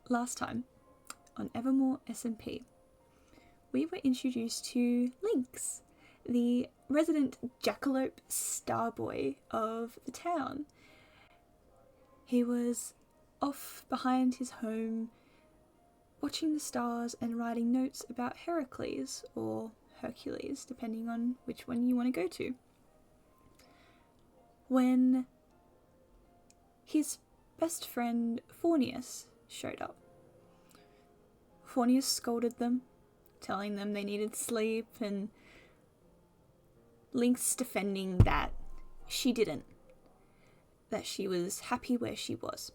Last time on EvermooreSMP, we were introduced to Lynx, the resident jackalope starboy of the town. He was off behind his home, watching the stars and writing notes about Heracles, or Hercules, depending on which one you want to go to. When his best friend Fornius showed up. Fornius scolded them, telling them they needed sleep, and Lynx defending that she didn't, that she was happy where she was.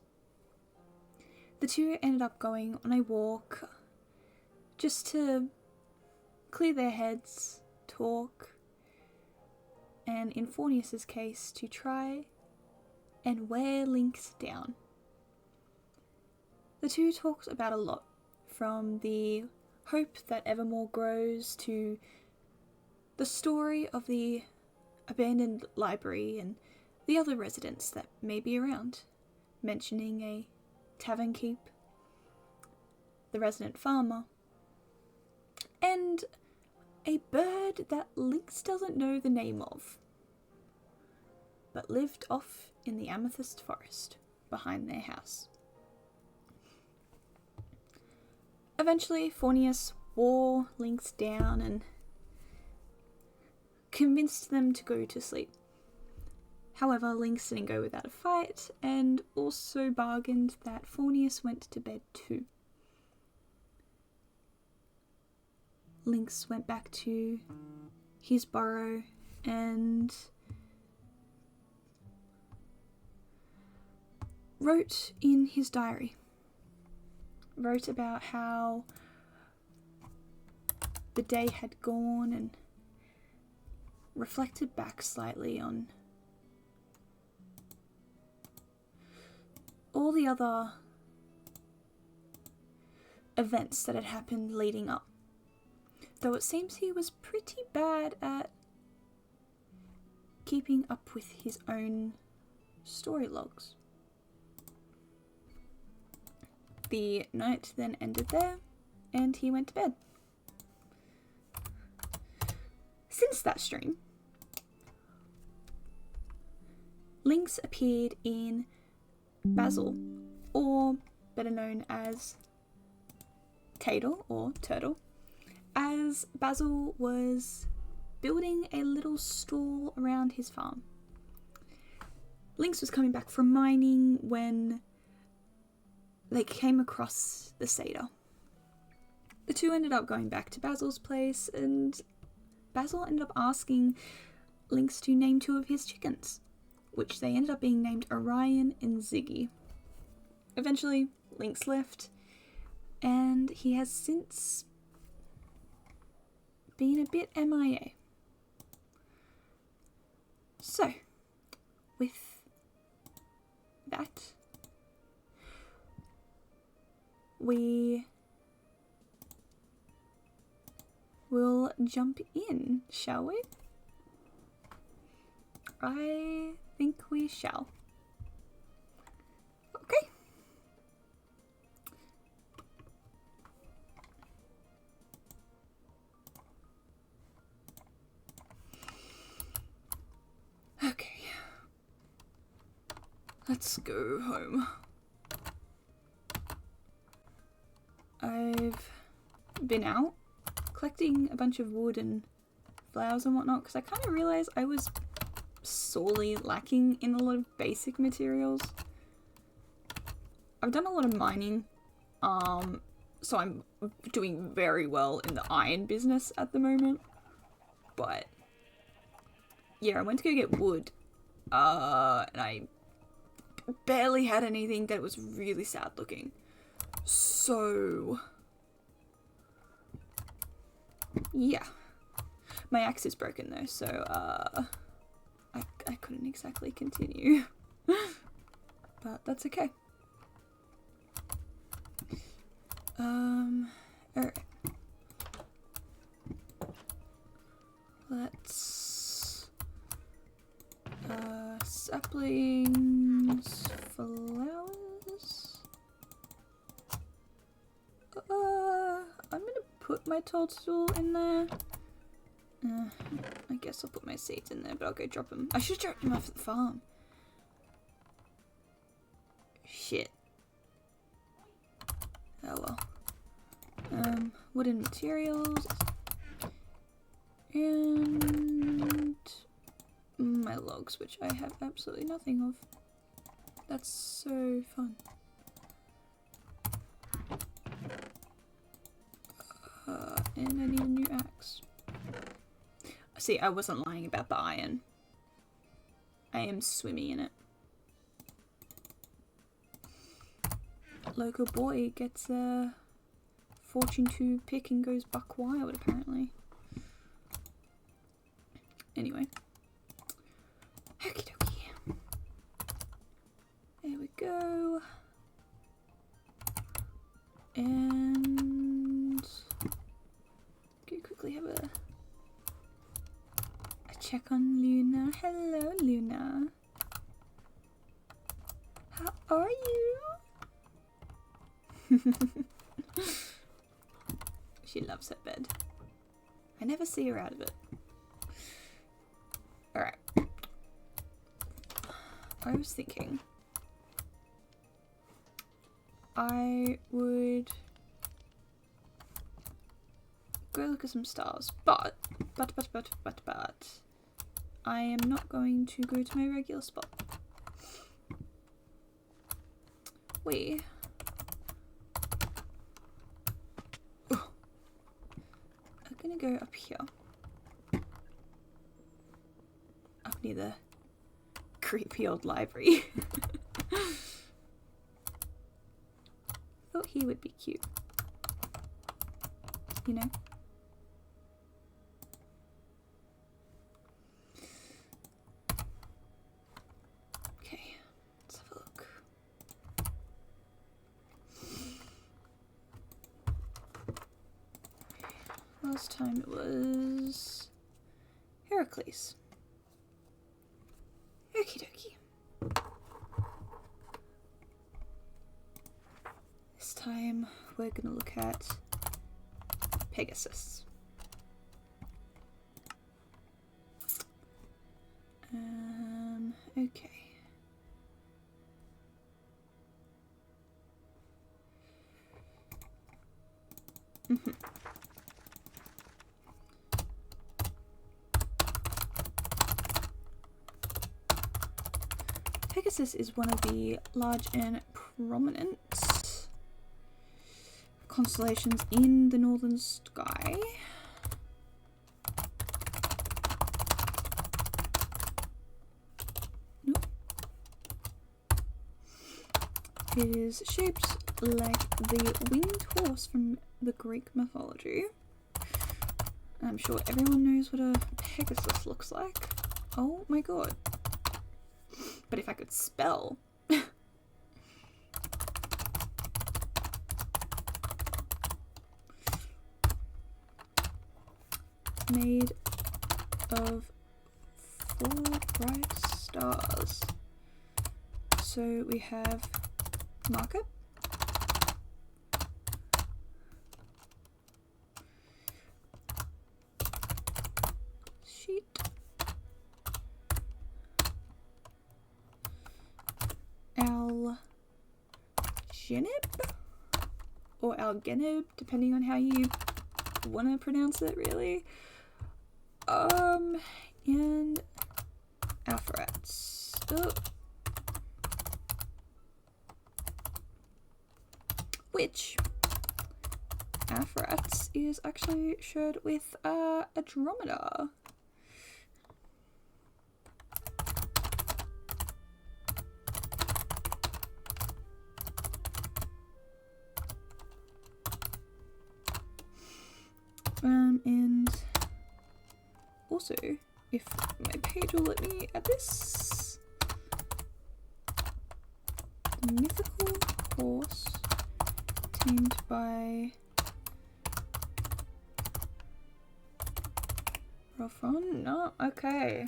The two ended up going on a walk just to clear their heads, talk, and in Fornius's case, to try and wear Lynx down. The two talked about a lot, from the hope that Evermoore grows to the story of the abandoned library and the other residents that may be around, mentioning a tavern keep, the resident farmer, and a bird that Lynx doesn't know the name of, but lived off in the amethyst forest behind their house. Eventually, Fornius wore Lynx down and convinced them to go to sleep. However, Lynx didn't go without a fight, and also bargained that Fornius went to bed too. Lynx went back to his burrow and wrote in his diary. Wrote about how the day had gone and reflected back slightly on all the other events that had happened leading up. Though it seems he was pretty bad at keeping up with his own story logs. The night then ended there, and he went to bed. Since that stream, Lynx appeared in Basil, or better known as Tadle or Turtle, as Basil was building a little stall around his farm. Lynx was coming back from mining when they came across the satyr. The two ended up going back to Basil's place, and Basil ended up asking Lynx to name two of his chickens, which they ended up being named Orion and Ziggy. Eventually, Lynx left, and he has since been a bit MIA. So, with that, we will jump in, shall we? I think we shall. Okay. Okay. Let's go home. I've been out collecting a bunch of wood and flowers and whatnot because I kind of realized I was sorely lacking in a lot of basic materials. I've done a lot of mining, so I'm doing very well in the iron business at the moment, but yeah, I went to go get wood, and I barely had anything that was really sad looking. So yeah, my axe is broken though, so I couldn't exactly continue, but that's okay. Alright. Let's saplings, flowers. I'm gonna put my toadstool in there. I guess I'll put my seeds in there, but I'll go drop them. I should drop them off at the farm. Shit. Oh well. Wooden materials. And my logs, which I have absolutely nothing of. That's so fun. And I need a new axe. See, I wasn't lying about the iron. I am swimming in it. Local boy gets a fortune to pick and goes buck wild, apparently. Anyway. Okie dokie. There we go. And go quickly have a check on Luna. Hello, Luna. How are you? She loves her bed. I never see her out of it. Alright. I was thinking I would go look at some stars, but I am not going to go to my regular spot. We are gonna go up here. Up near the creepy old library. Thought he would be cute. You know? Okay, let's have a look. Last time it was Heracles. Okie dokie. This time we're gonna look at Pegasus. Okay. Pegasus is one of the large and prominent constellations in the northern sky. Nope. It is shaped like the winged horse from the Greek mythology. I'm sure everyone knows what a Pegasus looks like. Oh my god. But if I could spell. Made of 4 bright stars. So we have market, sheet, algenib or algenib, depending on how you want to pronounce it, really. And alpharets. Oh. Which alpharets is actually shared with a dromedar. And also, if my page will let me add this, the mythical horse tamed by Rophon? No, okay.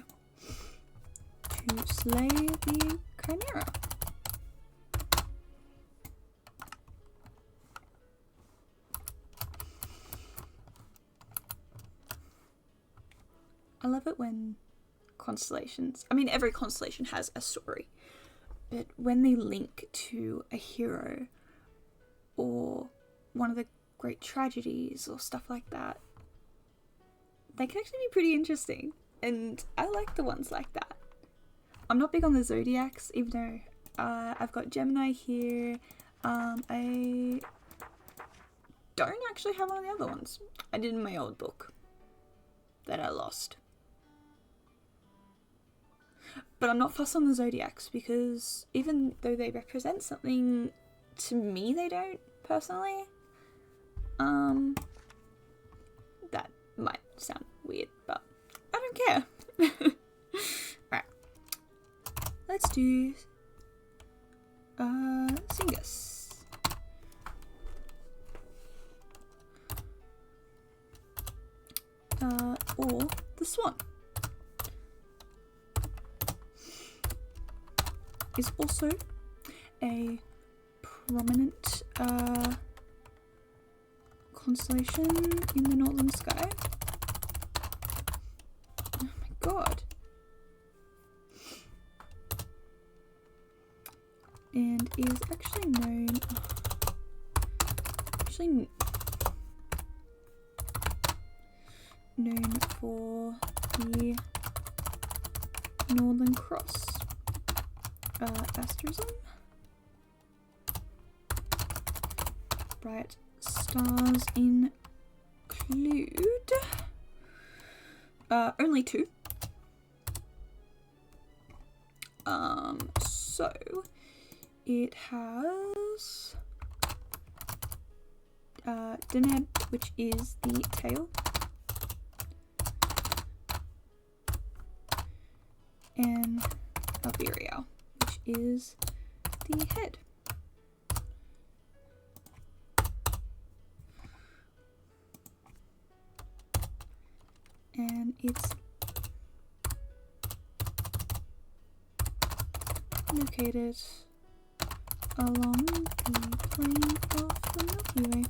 To slay the chimera. I love it when constellations, I mean every constellation has a story, but when they link to a hero or one of the great tragedies or stuff like that, they can actually be pretty interesting, and I like the ones like that. I'm not big on the zodiacs, even though I've got Gemini here. I don't actually have one of the other ones. I did in my old book that I lost. But I'm not fussed on the zodiacs because even though they represent something, to me they don't, personally. That might sound weird, but I don't care. Alright. Let's do Singus. Or the Swan. Is also a prominent constellation in the northern sky. Oh my god. And is actually known for the Northern Cross asterism. Bright stars include only 2. So it has Deneb, which is the tail, and Alberia, which is the head. And it's located along the plane of the Milky Way.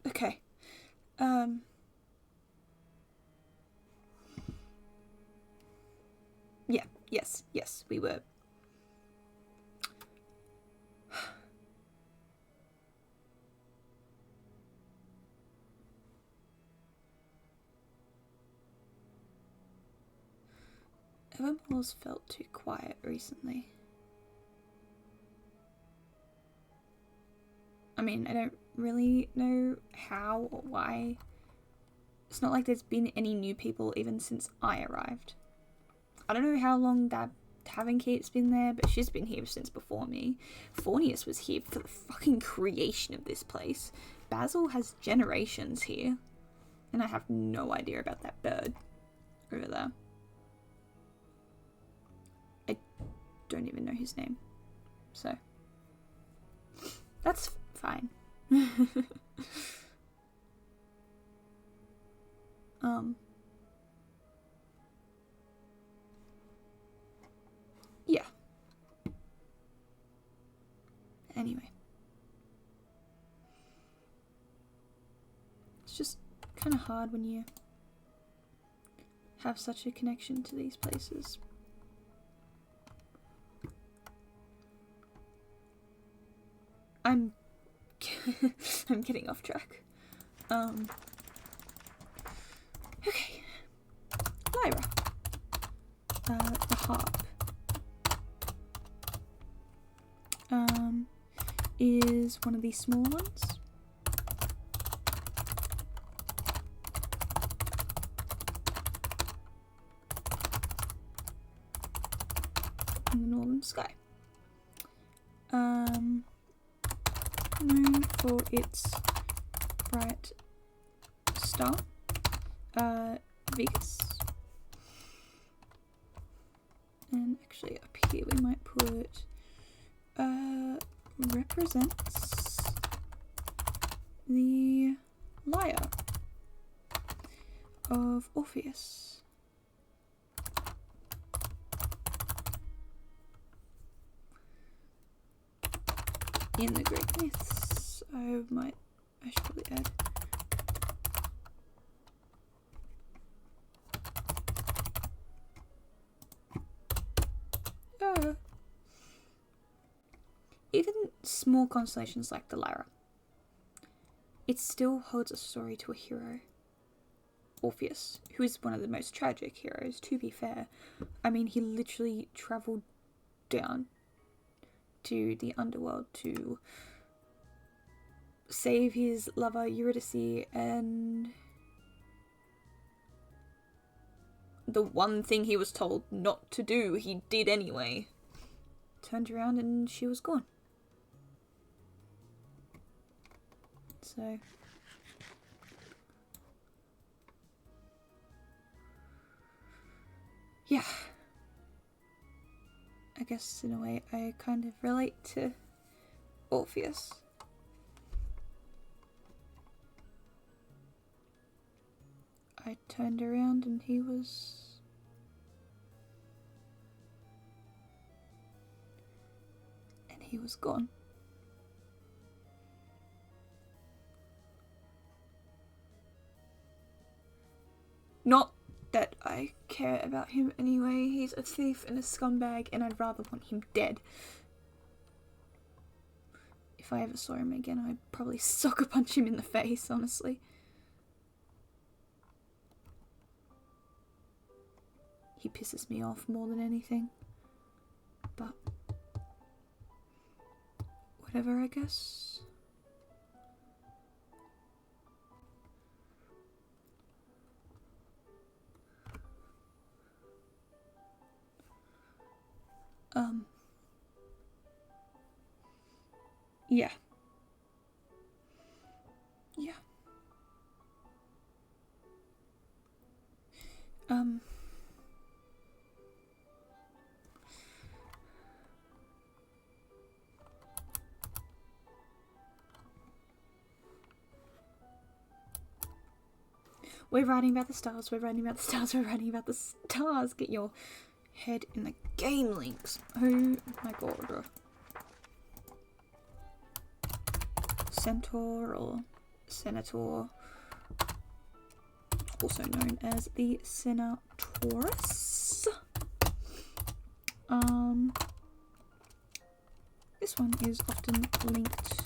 Okay. Yeah, yes, we were. Evermoore's felt too quiet recently. I mean, I don't really know how or why. It's not like there's been any new people even since I arrived. I don't know how long that Tavern Keep's been there, but she's been here since before me. Fornius was here for the fucking creation of this place. Basil has generations here. And I have no idea about that bird over there. I don't even know his name. So, that's fine. Yeah. Anyway. It's just kind of hard when you have such a connection to these places. I'm getting off track. Okay. Lyra. The harp. Is one of these small ones. sky. Known for its bright star, Vegas. And actually up here we might put represents the lyre of Orpheus. In the Greek myths, I should probably add even small constellations like the Lyra, it still holds a story to a hero, Orpheus, who is one of the most tragic heroes, to be fair. I mean, he literally travelled down to the underworld to save his lover Eurydice, and the one thing he was told not to do, he did anyway. Turned around and she was gone. So yeah, I guess in a way I kind of relate to Orpheus. I turned around and he was gone. Not that I care about him anyway. He's a thief and a scumbag, and I'd rather want him dead. If I ever saw him again, I'd probably sucker punch him in the face, honestly. He pisses me off more than anything. But whatever, I guess. Yeah. Yeah. We're writing about the stars, we're writing about the stars, we're writing about the stars. Get your head in the game, Links. Oh my god. Centaur or Senator, also known as the Centaurus. This one is often linked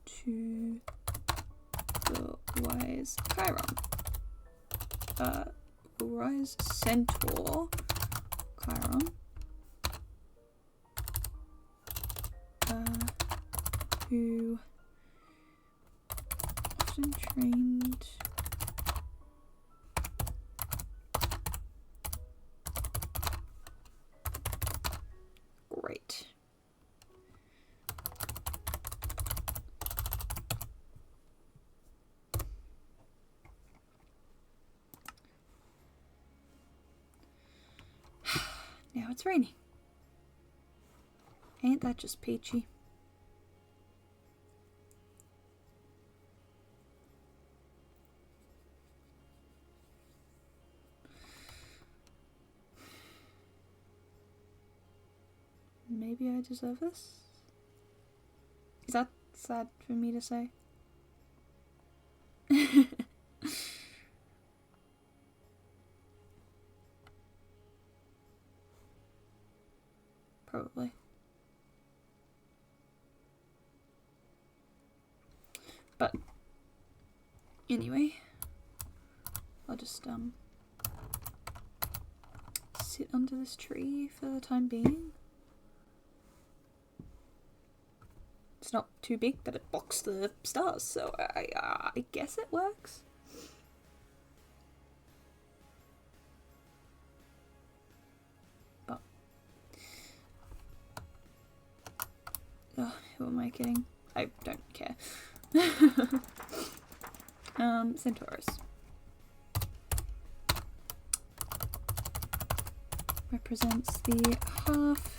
to the wise Chiron. Wise Centaur Chiron. Who often trained great. Now it's raining. Ain't that just peachy? Maybe I deserve this? Is that sad for me to say? Probably. But anyway, I'll just sit under this tree for the time being. It's not too big that it blocks the stars, so I guess it works. But Oh, who am I kidding? I don't care. Centaurus. Represents the half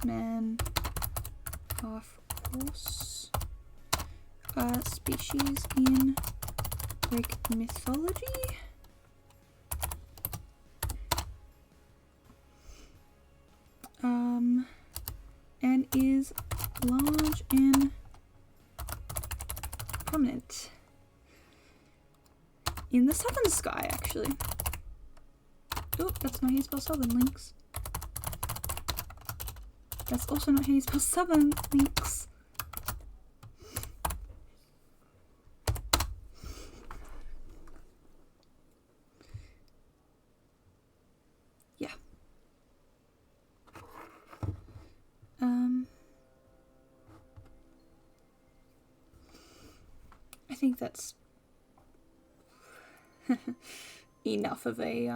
man, half horse species in Greek mythology. And is large and prominent in the southern sky, actually. Oh, that's not how you spell southern, Lynx. That's also not how you spell southern, Lynx. Yeah. I think that's enough of a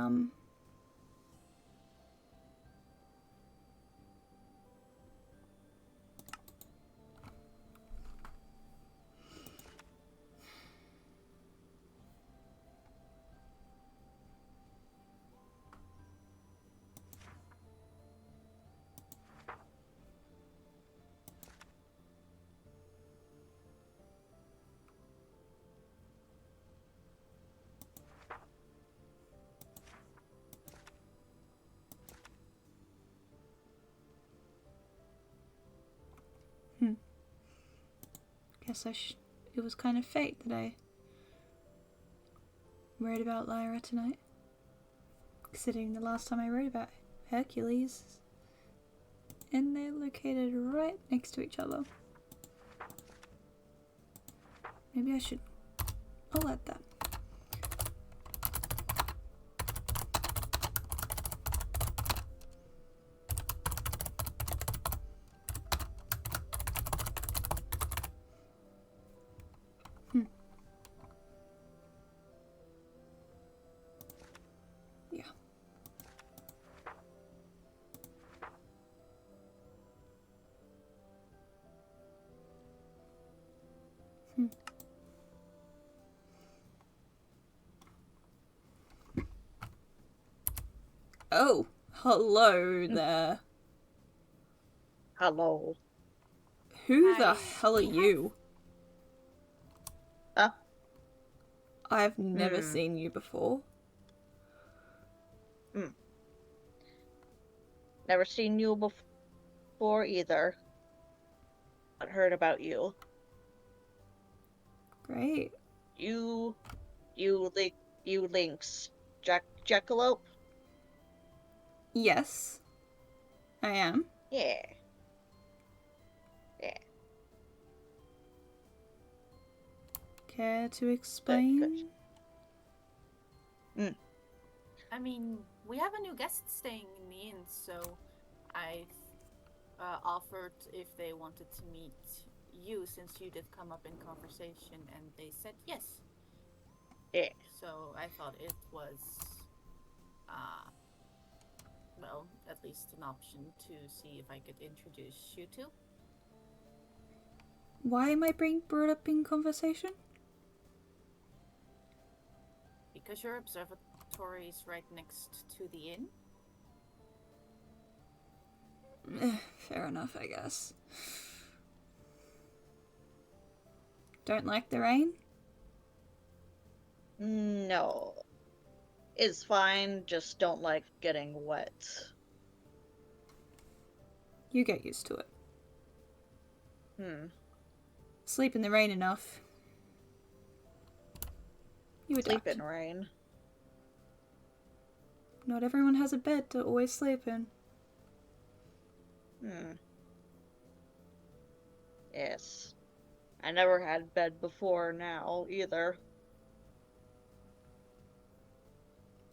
guess it was kind of fate that I wrote about Lyra tonight. Considering the last time I wrote about Hercules. And they're located right next to each other. Maybe I should... I'll add that. Yeah. Oh, hello there. Hello. Who the hell are you? I've never seen you before. Never seen you before either. But heard about you. Great. You Lynx. Jackalope? Yes, I am. Yeah. Care to explain? I mean, we have a new guest staying in the inn, so I offered if they wanted to meet you, since you did come up in conversation, and they said yes. Yeah. So I thought it was, well, at least an option to see if I could introduce you to. Why am I being brought up in conversation? Because your observatory is right next to the inn. Fair enough, I guess. Don't like the rain? No. It's fine, just don't like getting wet. You get used to it. Sleep in the rain enough. You adapt. Sleep in rain. Not everyone has a bed to always sleep in. Yes. I never had bed before now, either.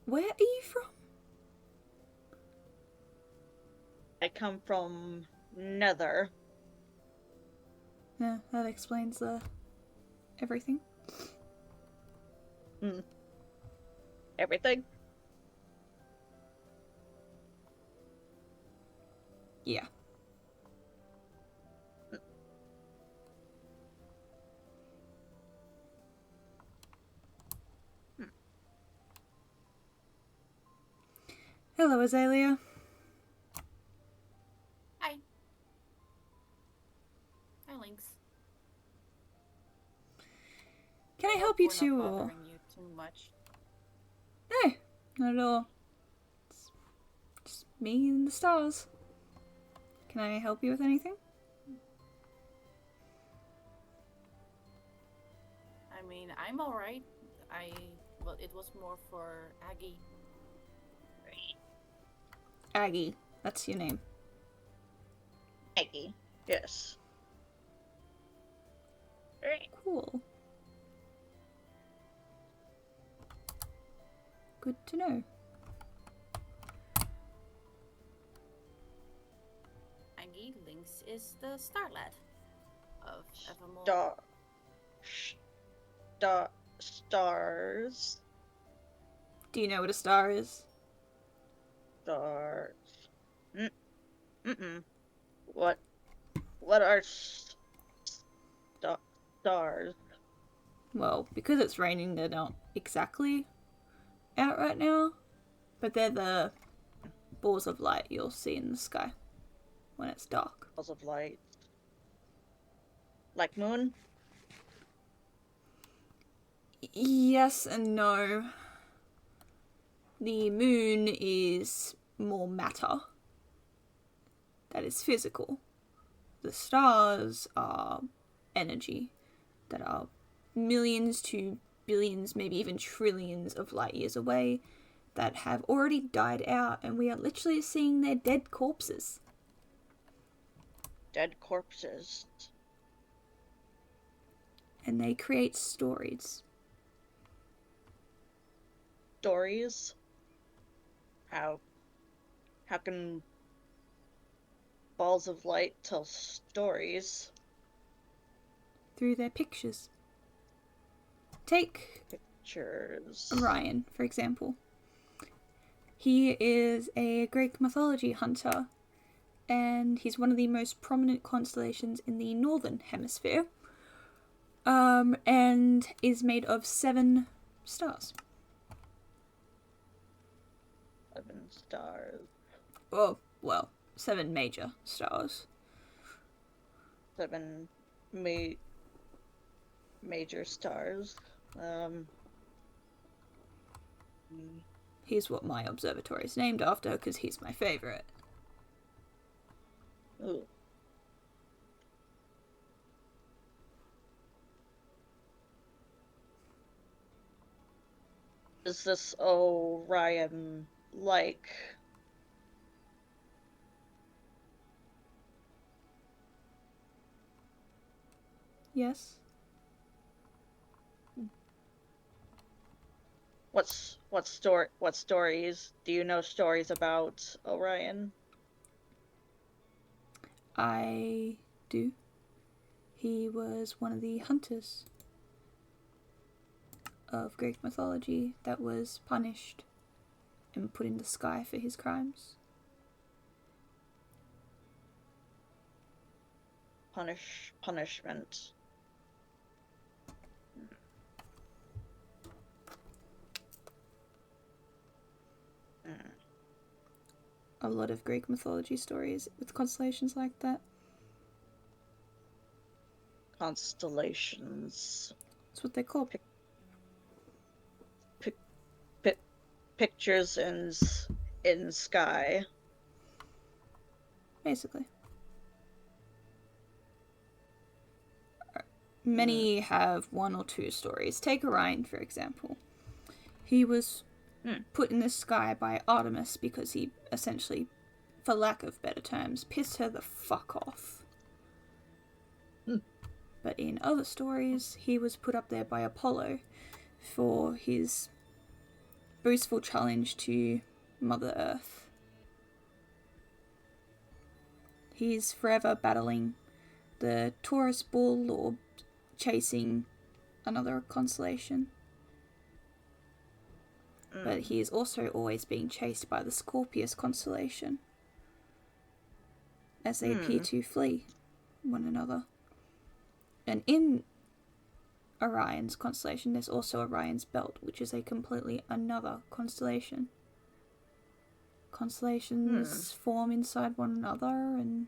Where are you from? I come from Nether. Yeah, that explains everything. Everything? Yeah. Hello, Azalea. Hi. Hi, Lynx. Can I Hope help you we're not too, or...? bothering you too much. No, not at all. It's just me and the stars. Can I help you with anything? I mean, I'm alright. Well, it was more for Aggie. Aggie, that's your name. Aggie. Yes. Right. Cool. Good to know. Aggie, Lynx is the star lad of Evermoore. Stars. Do you know what a star is? Stars. What are stars? Well, because it's raining, they're not exactly out right now, but they're the balls of light you'll see in the sky when it's dark. Balls of light. Like moon? Yes and no. The moon is more matter. That is physical. The stars are energy that are millions to billions, maybe even trillions of light years away, that have already died out, and we are literally seeing their dead corpses. Dead corpses. And they create stories. Stories? How can balls of light tell stories? Through their pictures. Take Pictures. Orion, for example. He is a Greek mythology hunter, and he's one of the most prominent constellations in the northern hemisphere, and is made of 7 stars. 7 stars. Oh, well, 7 major stars. 7 major stars. He's what my observatory is named after, because he's my favourite. Ooh. Is this Orion like? Yes? What stories? Do you know stories about Orion? I do. He was one of the hunters of Greek mythology that was punished and put in the sky for his crimes. Punishment. A lot of Greek mythology stories with constellations like that. Constellations. That's what they're called. Pictures in sky. Basically. Many have 1 or 2 stories. Take Orion, for example. He was put in the sky by Artemis because he essentially, for lack of better terms, pissed her the fuck off. But in other stories, he was put up there by Apollo for his boastful challenge to Mother Earth. He's forever battling the Taurus bull or chasing another constellation. But he is also always being chased by the Scorpius constellation as they appear to flee one another. And in Orion's constellation, there's also Orion's belt, which is a completely another constellation. constellations form inside one another and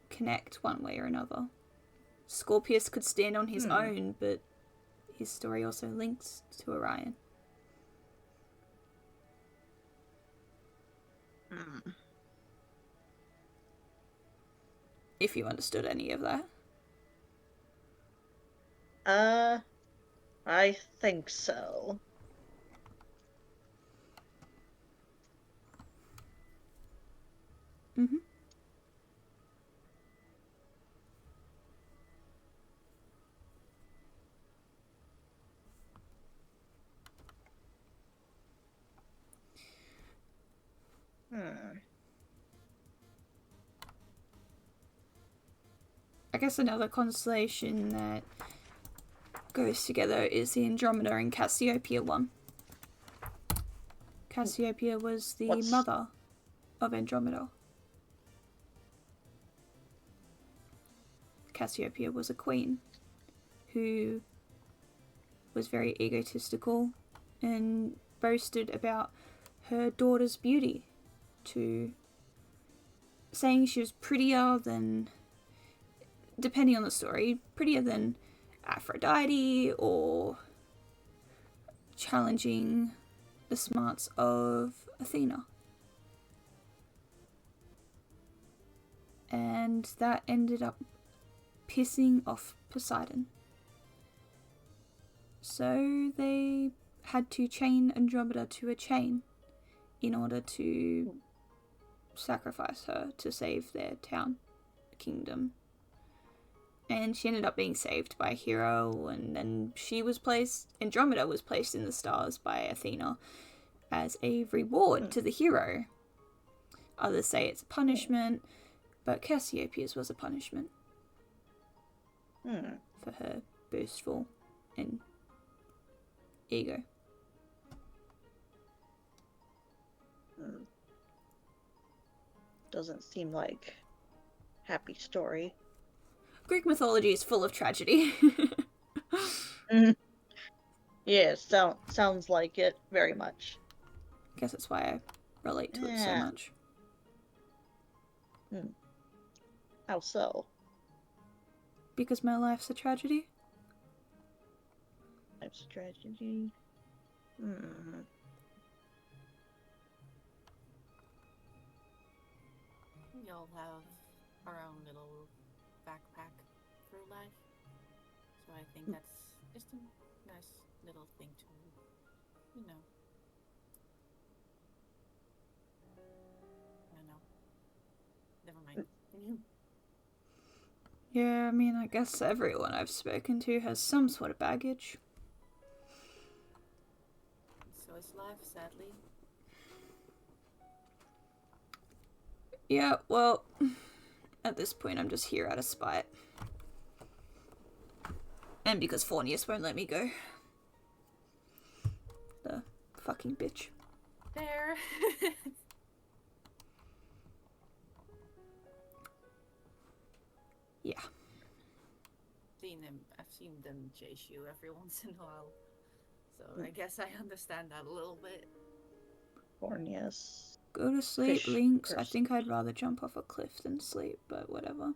connect one way or another. Scorpius could stand on his own, but his story also links to Orion. If you understood any of that. I think so. Mm-hmm. I guess another constellation that goes together is the Andromeda and Cassiopeia one. Cassiopeia was the mother of Andromeda. Cassiopeia was a queen who was very egotistical and boasted about her daughter's beauty, to saying she was prettier than, depending on the story, prettier than Aphrodite, or challenging the smarts of Athena. And that ended up pissing off Poseidon. So they had to chain Andromeda to a chain in order to sacrifice her to save their town, kingdom. And she ended up being saved by a hero, and then Andromeda was placed in the stars by Athena as a reward to the hero. Others say it's a punishment, but Cassiopeia's was a punishment for her boastful and ego. Doesn't seem like happy story. Greek mythology is full of tragedy. Yeah, sounds like it very much. I guess that's why I relate to it so much. How so? Because my life's a tragedy. Life's a tragedy. We all have our own little backpack through life. So I think that's just a nice little thing to, I don't know. Never mind. Yeah, I mean, I guess everyone I've spoken to has some sort of baggage. So is life, sadly. Yeah, well, at this point I'm just here out of spite. And because Fornius won't let me go. The fucking bitch. There. Yeah. I've seen them chase you every once in a while. So I guess I understand that a little bit. Fornius. Go to sleep, Lynx. I think I'd rather jump off a cliff than sleep, but whatever.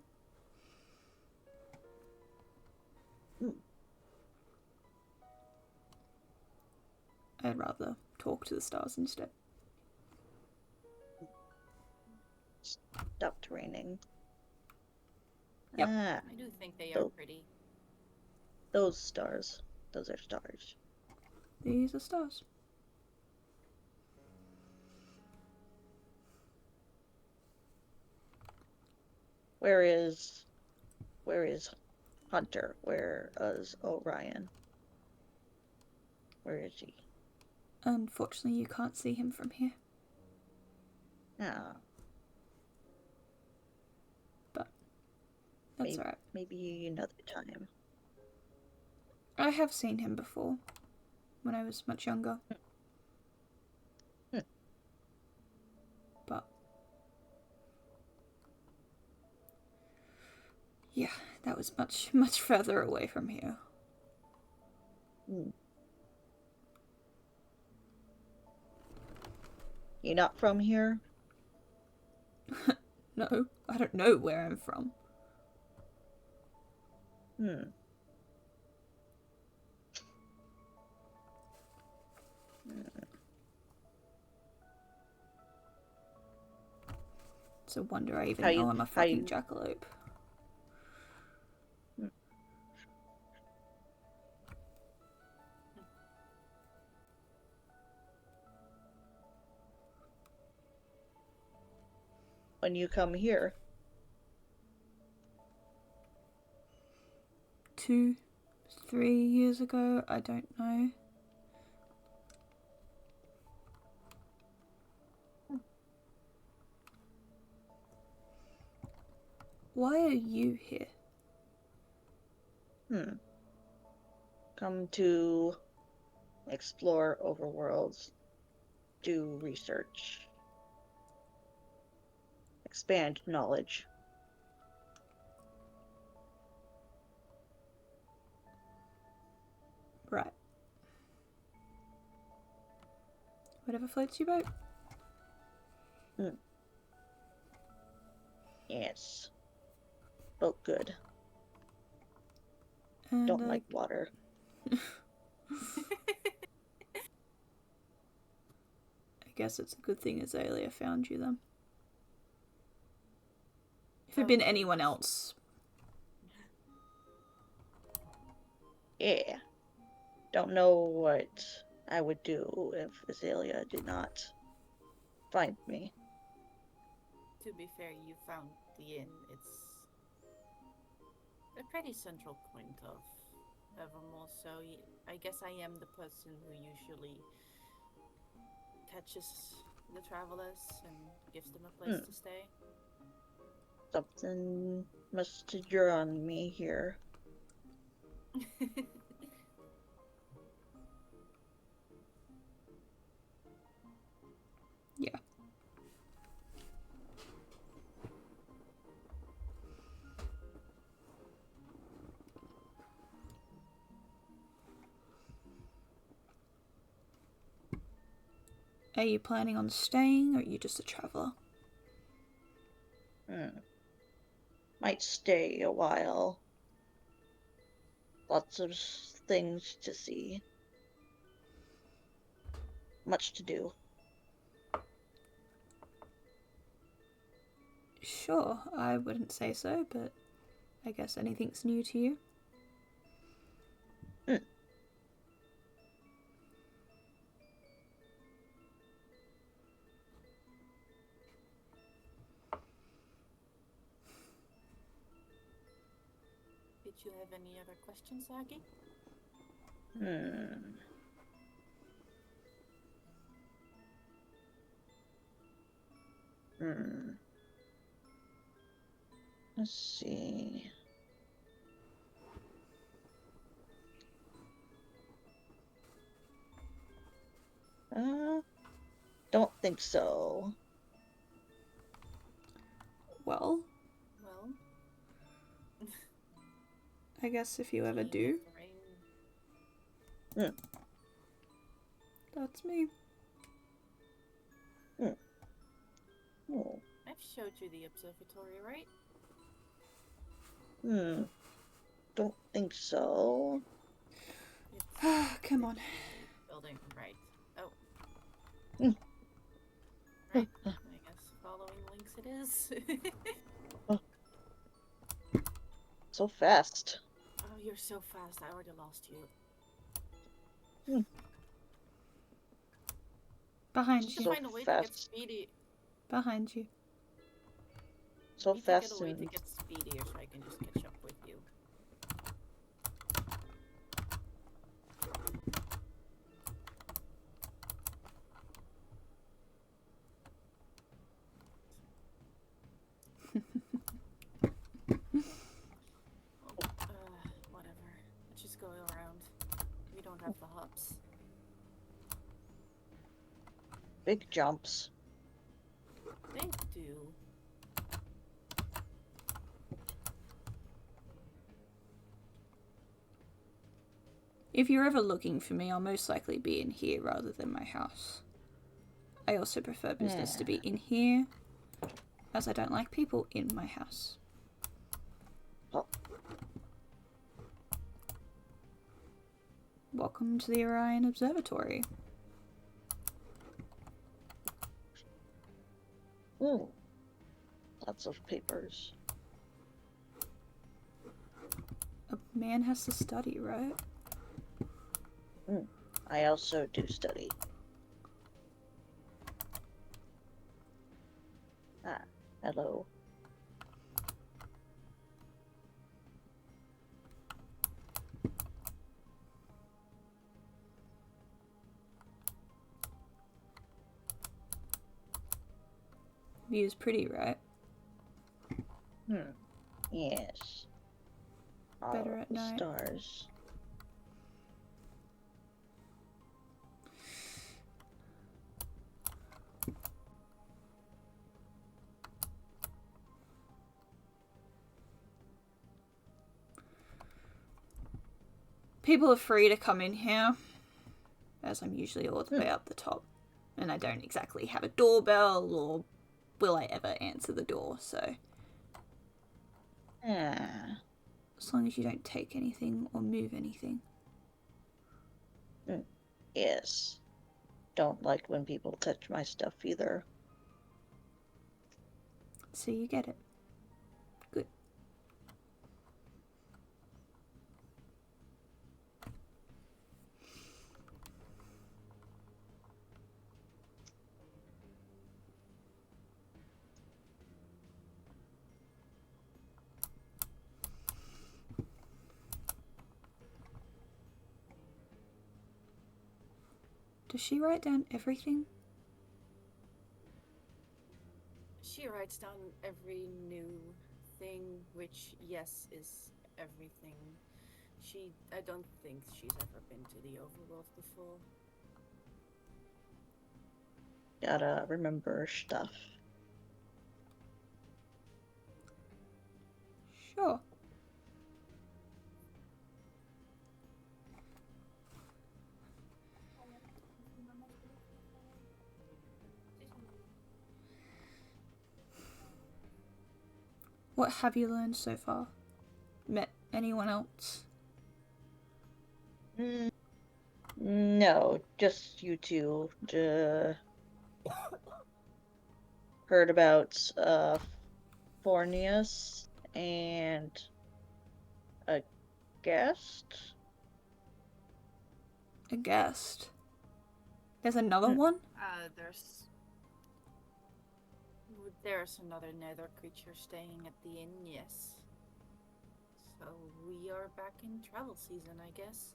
I'd rather talk to the stars instead. Stopped raining. Yep. I do think they are pretty. Those stars. Those are stars. These are stars. Where is Hunter? Where is Orion? Where is he? Unfortunately, you can't see him from here. But that's alright. Maybe another time. I have seen him before, when I was much younger. But yeah, that was much further away from here. You not from here? No, I don't know where I'm from. It's a wonder I even know I'm a fucking jackalope. When you come here? 2, 3 years ago, I don't know. Why are you here? Come to explore overworlds, do research, expand knowledge. Right. Whatever floats your boat. Yes. Boat good. And Don't like water. I guess it's a good thing Azalea found you then. If it had been anyone else. Yeah. Don't know what I would do if Azalea did not find me. To be fair, you found the inn. It's a pretty central point of Evermoore, so I guess I am the person who usually catches the travelers and gives them a place to stay. Something must have drawn me here. Yeah. Are you planning on staying, or are you just a traveller? Might stay a while. Lots of things to see. Much to do. Sure, I wouldn't say so, but I guess anything's new to you. Did you have any other questions, Aggie? Let's see. Don't think so. Well, I guess if you ever do, that's me. Oh. I've showed you the observatory, right? Don't think so. Come on. Building, right. Oh. Mm. Right. I guess following links it is. So fast. Oh, you're so fast. I already lost you. Behind Just you. to find a way to get speedy. Behind you. So Need fast to get a way and to get speedier so I can just catch up with you. Whatever. Let's just go around. We don't have the hops. big jumps. They do. If you're ever looking for me, I'll most likely be in here rather than my house. I also prefer business to be in here, as I don't like people in my house. Oh. Welcome to the Orion Observatory. Ooh. Lots of papers. A man has to study, right? I also do study. Ah, hello. View's pretty, right? Yes. Better All at the night. stars. People are free to come in here, as I'm usually all the way up the top. And I don't exactly have a doorbell, or will I ever answer the door, so... Ah. As long as you don't take anything or move anything. Yes. Don't like when people touch my stuff either. So you get it. Good. Does she write down everything? She writes down every new thing, which, yes, is everything. I don't think she's ever been to the overworld before. Gotta remember stuff. Sure. What have you learned so far? Met anyone else? No, just you two. Heard about Fornius and a guest. A guest? There's another one? There's another nether creature staying at the inn, yes. So we are back in travel season, I guess.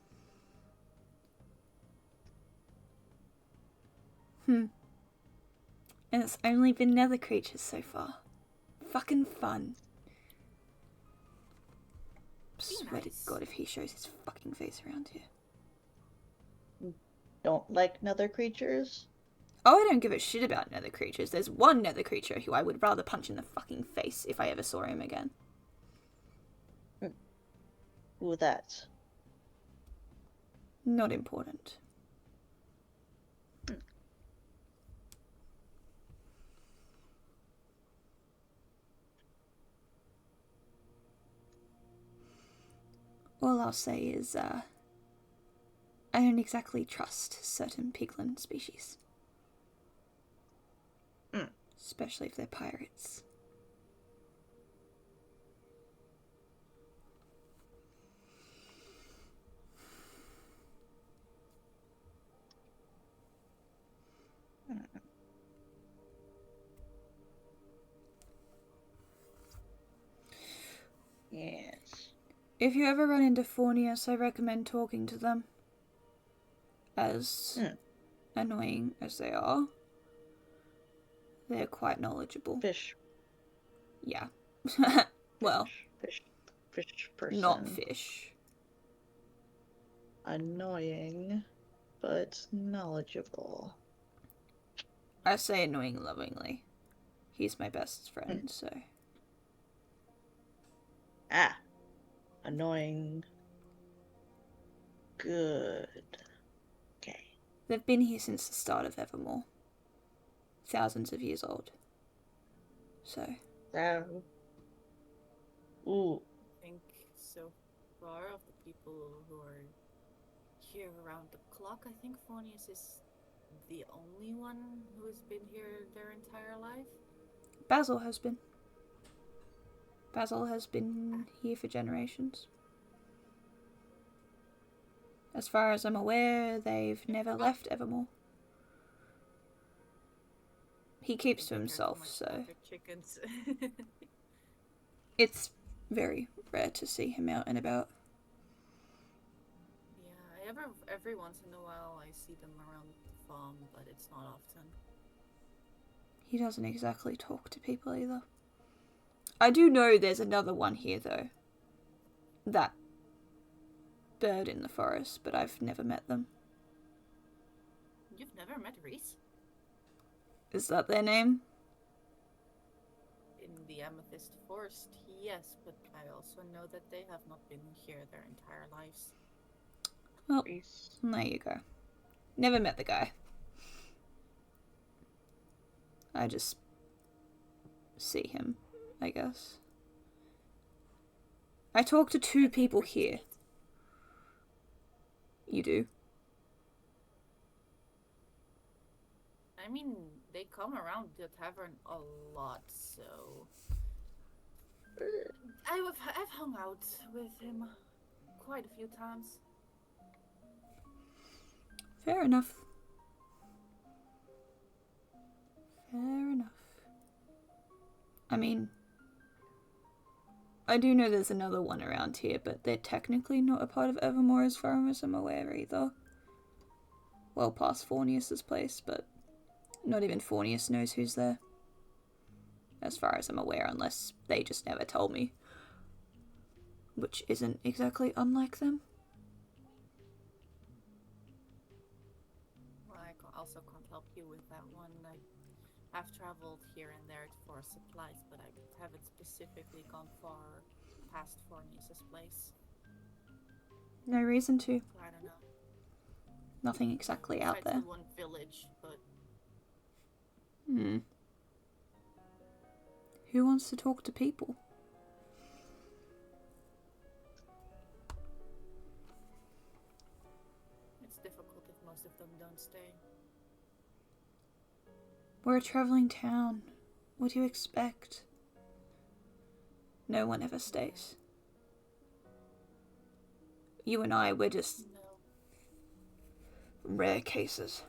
And it's only been nether creatures so far. Fucking fun. Swear to God if he shows his fucking face around here. Don't like nether creatures? Oh, I don't give a shit about nether creatures. There's one nether creature who I would rather punch in the fucking face if I ever saw him again. Who that? Not important. All I'll say is, I don't exactly trust certain piglin species. Especially if they're pirates. Yes. If you ever run into Fornius, I recommend talking to them. As annoying as they are, they're quite knowledgeable. Fish. Yeah. Well, fish person. not fish. Annoying, but knowledgeable. I say annoying lovingly. He's my best friend, so... Ah. Annoying. Good. Okay. They've been here since the start of Evermoore. thousands of years old. So. Ooh. I think so far of the people who are here around the clock, I think Phonius is the only one who has been here their entire life. Basil has been. Basil has been here for generations. As far as I'm aware, they've never left Evermore. He keeps to himself, so chickens. it's very rare to see him out and about. Yeah, every once in a while I see them around the farm, but it's not often. He doesn't exactly talk to people either. I do know there's another one here, though. That bird in the forest, but I've never met them. You've never met Reese? Is that their name? In the Amethyst Forest, yes, but I also know that they have not been here their entire lives. Well, there you go. Never met the guy. I just see him, I guess. I talk to 2 people here. You do? I mean, they come around the tavern a lot, so I've hung out with him quite a few times. Fair enough. Fair enough. I mean, I do know there's another one around here, but they're technically not a part of Evermoore as far as I'm aware either. Well past Phornius's place, but not even Phornius knows who's there. As far as I'm aware, unless they just never told me. Which isn't exactly unlike them. Well, I also can't help you with that one. I've traveled here and there for supplies, but I haven't specifically gone far past Phornius's place. No reason to. So I don't know. Nothing exactly out Besides there. the one village, but... Who wants to talk to people? It's difficult if most of them don't stay. We're a travelling town. What do you expect? No one ever stays. You and I, we're just rare cases.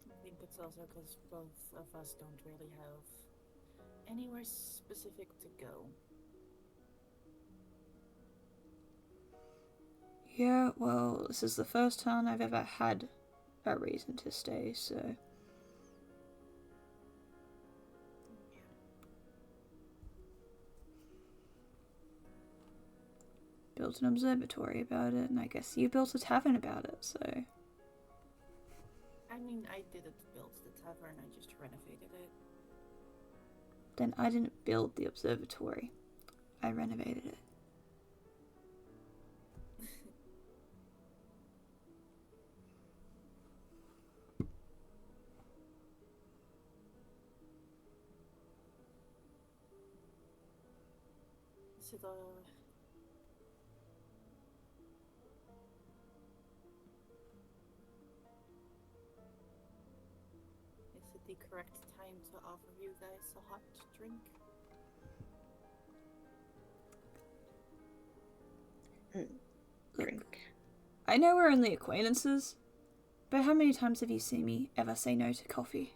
I think it's also because both of us don't really have anywhere specific to go. Yeah, well, this is the first time I've ever had a reason to stay, so... Built an observatory about it, and I guess you built a tavern about it, so... I mean, I didn't build the tavern, I just renovated it. Then I didn't build the observatory. I renovated it. Is it the correct time to offer you guys a hot drink? Look, I know we're only acquaintances, but how many times have you seen me ever say no to coffee?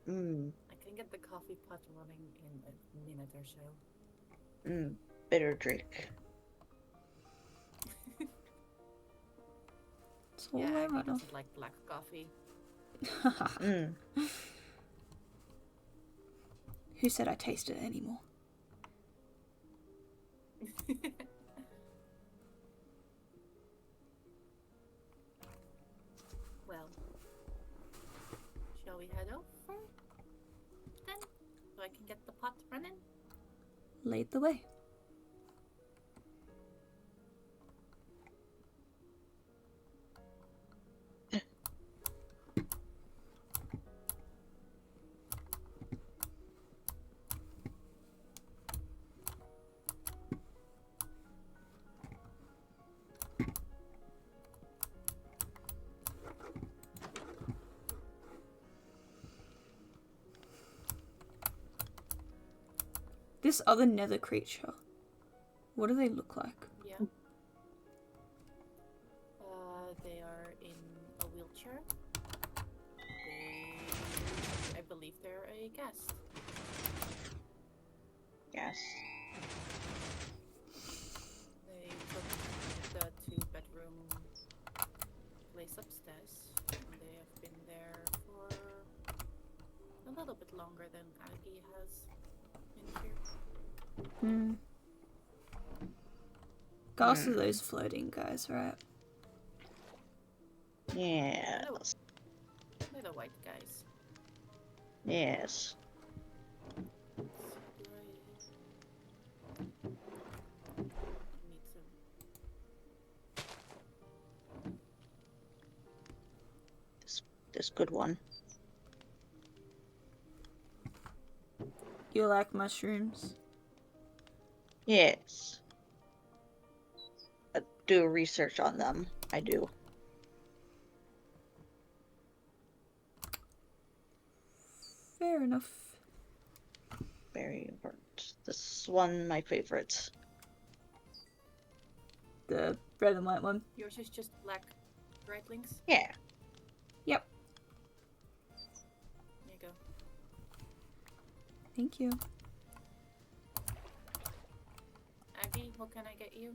I can get the coffee pot running in a minute or so. Bitter drink. It's all Yeah, I he run off. doesn't like black coffee. Who said I tasted it anymore? Well, shall we head over then? So I can get the pot running? Lead the way. This other nether creature. What do they look like? Yeah. They are in a wheelchair. I believe they're a guest. Yes. They took the 2-bedroom place upstairs. And they have been there for a little bit longer than Aggie has been here. Hmm. Gus are those floating guys, right? Yes. They're the white guys. Yes. So do I need to... This good one. You like mushrooms? Yes. Do research on them. I do. Fair enough. Very important. This one, my favorite. The red and white one. Yours is just black, right, Lynx? Yeah. Yep. There you go. Thank you. Aggie, what can I get you?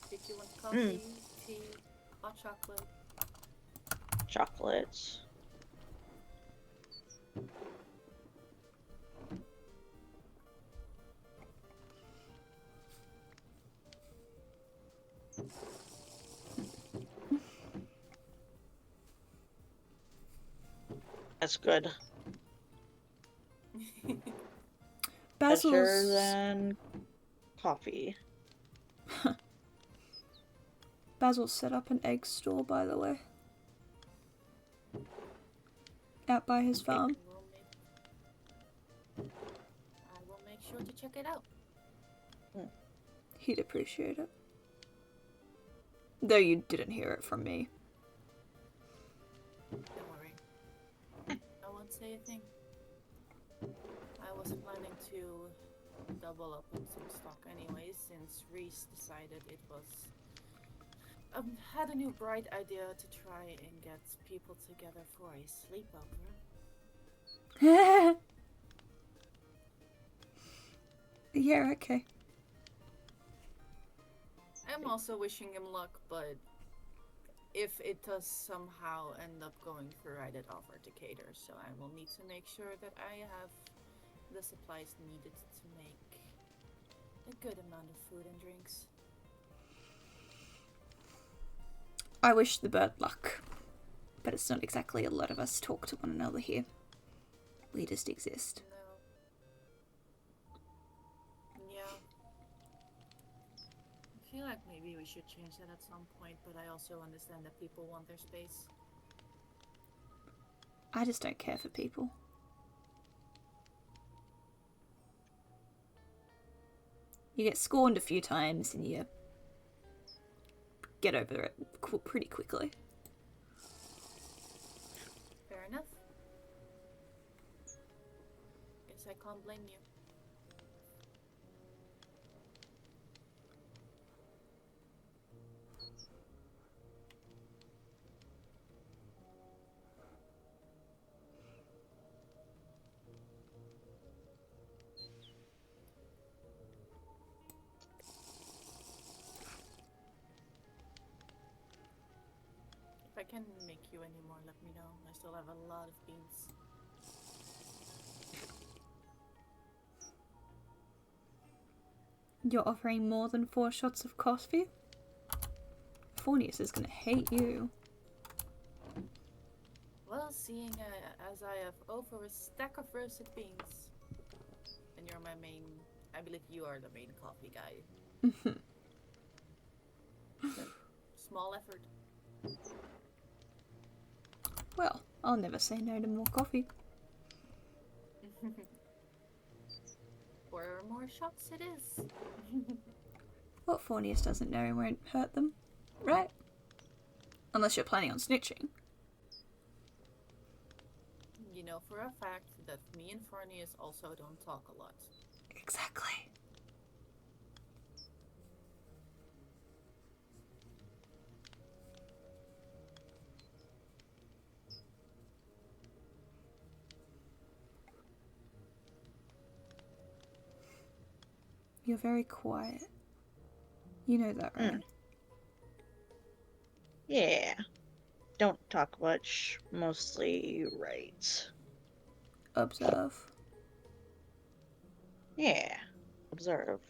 Did you want coffee, tea, hot chocolate? Chocolates. That's good. Basil's... Better than coffee. Basil set up an egg store, by the way. Out by his farm. I will make sure to check it out. He'd appreciate it. Though you didn't hear it from me. Don't worry. I won't say a thing. I was planning to double up on some stock anyways, since Reese decided it was... had a new bright idea to try and get people together for a sleepover. Yeah, okay. I'm also wishing him luck, but if it does somehow end up going through, I did offer to cater, so I will need to make sure that I have the supplies needed to make a good amount of food and drinks. I wish the bird luck. But it's not exactly a lot of us talk to one another here. We just exist. No. Yeah. I feel like maybe we should change that at some point, but I also understand that people want their space. I just don't care for people. You get scorned a few times and you get over it pretty quickly. Fair enough. Guess I can't blame you. If I can make you any more, let me know. I still have a lot of beans. You're offering more than 4 shots of coffee? Fornius is gonna hate you. Well, seeing as I have over a stack of roasted beans, and you're my main... I believe you are the main coffee guy. Small effort. Well, I'll never say no to more coffee. 4 more shots it is. What Fornius doesn't know won't hurt them, right? Unless you're planning on snitching. You know for a fact that me and Fornius also don't talk a lot. Exactly. You're very quiet. You know that, right? Yeah. Don't talk much. Mostly write. Observe. Yeah. Observe.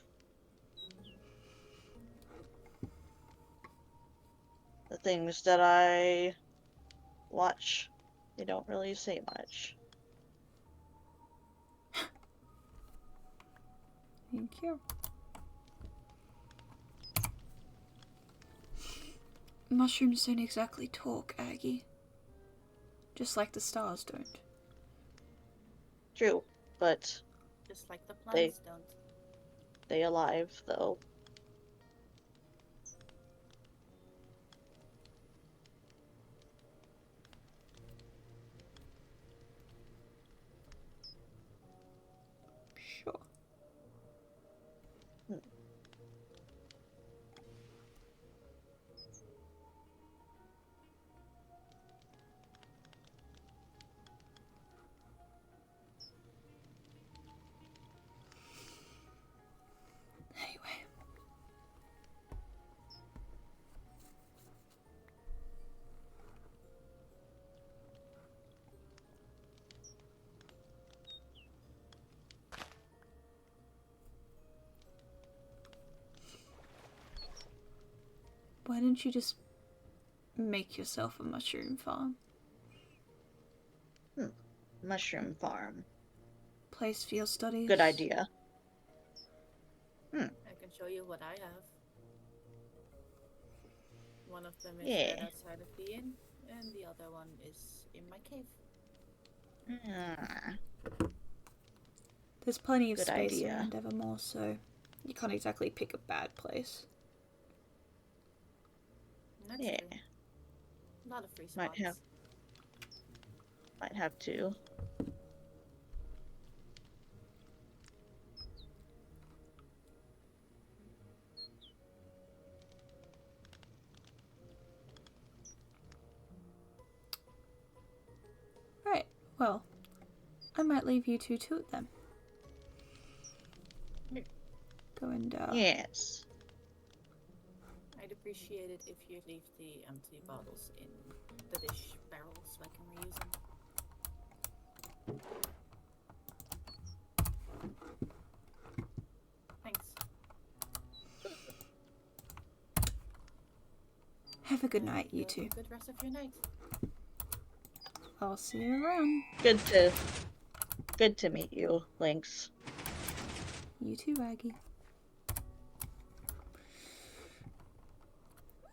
The things that I watch, they don't really say much. Thank you. Mushrooms don't exactly talk, Aggie. Just like the stars don't. True, but Just like the plants don't. they alive, though. Sure. Anyway. Why don't you just make yourself a mushroom farm? Mushroom farm. Place for your studies? Good idea. I can show you what I have. One of them is Yeah. right outside of the inn, and the other one is in my cave. There's plenty of Good space idea. around Evermore, so you can't exactly pick a bad place. That's Yeah. true. A lot of free spots. Might have to. Right, well, I might leave you two to it then. Go and, Yes. I'd appreciate it if you leave the empty bottles in the dish barrel so I can reuse them. Thanks. Have a good night, you two. Have a good rest of your night. I'll see you around. Good to meet you, Lynx. You too, Aggie.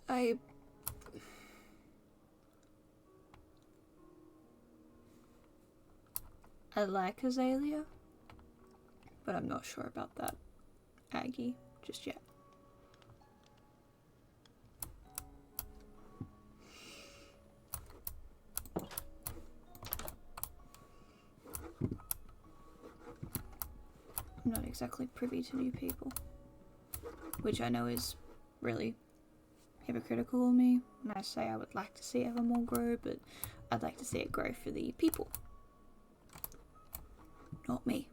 I like Azalea, but I'm not sure about that Aggie just yet. I'm not exactly privy to new people, which I know is really hypocritical of me when I say I would like to see Evermore grow, but I'd like to see it grow for the people, not me.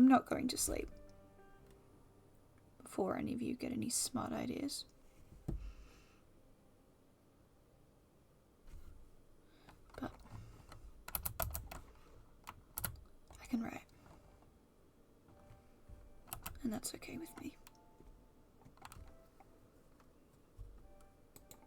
I'm not going to sleep before any of you get any smart ideas. But I can write. And that's okay with me.